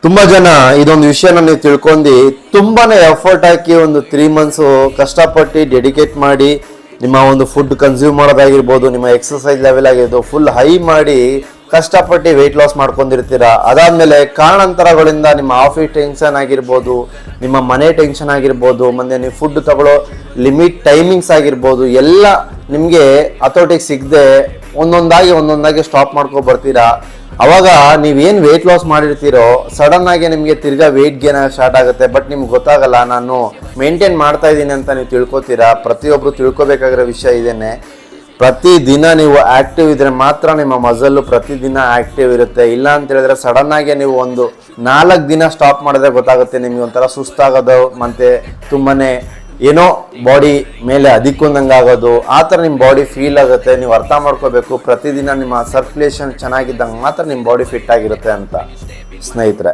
ತುಂಬಾ ಜನ ಇದೊಂದು ವಿಷಯನ ನೀವು ತಿಳ್ಕೊಂಡು ತುಂಬಾನೇ ಎಫರ್ಟ್ ಹಾಕಿ ಒಂದು 3 months ಕಷ್ಟಪಟ್ಟು ಡೆಡಿಕೇಟ್ ಮಾಡಿ ನಿಮ್ಮ ಒಂದು ಫುಡ್ ಕನ್ಸ್ಯೂಮ್ ಮಾಡೋದಾಗಿರ್ಬೋದು, ನಿಮ್ಮ ಎಕ್ಸರ್ಸೈಸ್ ಲೆವೆಲ್ ಆಗಿರ್ಬೋದು ಫುಲ್ ಹೈ ಮಾಡಿ ಕಷ್ಟಪಟ್ಟು ವೆಯ್ಟ್ ಲಾಸ್ ಮಾಡ್ಕೊಂಡಿರ್ತೀರಾ. ಅದಾದ್ಮೇಲೆ ಕಾರಣಾಂತರಗಳಿಂದ ನಿಮ್ಮ ಆಫೀಸ್ ಟೆನ್ಷನ್ ಆಗಿರ್ಬೋದು, ನಿಮ್ಮ ಮನೆ ಟೆನ್ಷನ್ ಆಗಿರ್ಬೋದು, ಮತ್ತೆ ನೀವು ಫುಡ್ ತಗೊಳ್ಳೋ ಲಿಮಿಟ್ ಟೈಮಿಂಗ್ಸ್ ಆಗಿರ್ಬೋದು, ಎಲ್ಲ ನಿಮಗೆ ಅಥೋಟಿಗೆ ಸಿಗದೆ ಒಂದೊಂದಾಗಿ ಸ್ಟಾಪ್ ಮಾಡ್ಕೊ ಬರ್ತೀರಾ. ಅವಾಗ ನೀವೇನು ವೆಯ್ಟ್ ಲಾಸ್ ಮಾಡಿರ್ತೀರೋ ಸಡನ್ ಆಗಿ ನಿಮಗೆ ತಿರ್ಗಾ ವೆಯ್ಟ್ ಗೇನ್ ಸ್ಟಾರ್ಟ್ ಆಗುತ್ತೆ. ಬಟ್ ನಿಮ್ಗೆ ಗೊತ್ತಾಗಲ್ಲ ನಾನು ಮೇಂಟೈನ್ ಮಾಡ್ತಾ ಇದ್ದೀನಿ ಅಂತ ನೀವು ತಿಳ್ಕೊತೀರಾ. ಪ್ರತಿಯೊಬ್ಬರು ತಿಳ್ಕೊಬೇಕಾಗಿರೋ ವಿಷಯ ಇದೇನೆ. ಪ್ರತಿದಿನ ನೀವು ಆಕ್ಟಿವ್ ಇದ್ರೆ ಮಾತ್ರ ನಿಮ್ಮ ಮಸಲ್ಲು ಪ್ರತಿದಿನ ಆಕ್ಟಿವ್ ಇರುತ್ತೆ. ಇಲ್ಲ ಅಂತ ಹೇಳಿದ್ರೆ ಸಡನ್ ಆಗಿ ನೀವು ಒಂದು 4 ದಿನ ಸ್ಟಾಪ್ ಮಾಡಿದ್ರೆ ಗೊತ್ತಾಗುತ್ತೆ ನಿಮ್ಗೆ ಒಂಥರ ಸುಸ್ತಾಗೋದು, ಮತ್ತೆ ತುಂಬಾನೇ ಏನೋ ಬಾಡಿ ಮೇಲೆ ಅದಿಕ್ಕೊಂದಂಗೆ ಆಗೋದು, ಆ ಥರ ನಿಮ್ಮ ಬಾಡಿ ಫೀಲ್ ಆಗುತ್ತೆ. ನೀವು ಅರ್ಥ ಮಾಡ್ಕೋಬೇಕು, ಪ್ರತಿದಿನ ನಿಮ್ಮ ಸರ್ಕ್ಯುಲೇಷನ್ ಚೆನ್ನಾಗಿದ್ದಂಗೆ ಮಾತ್ರ ನಿಮ್ಮ ಬಾಡಿ ಫಿಟ್ ಆಗಿರುತ್ತೆ ಅಂತ ಸ್ನೇಹಿತರೆ.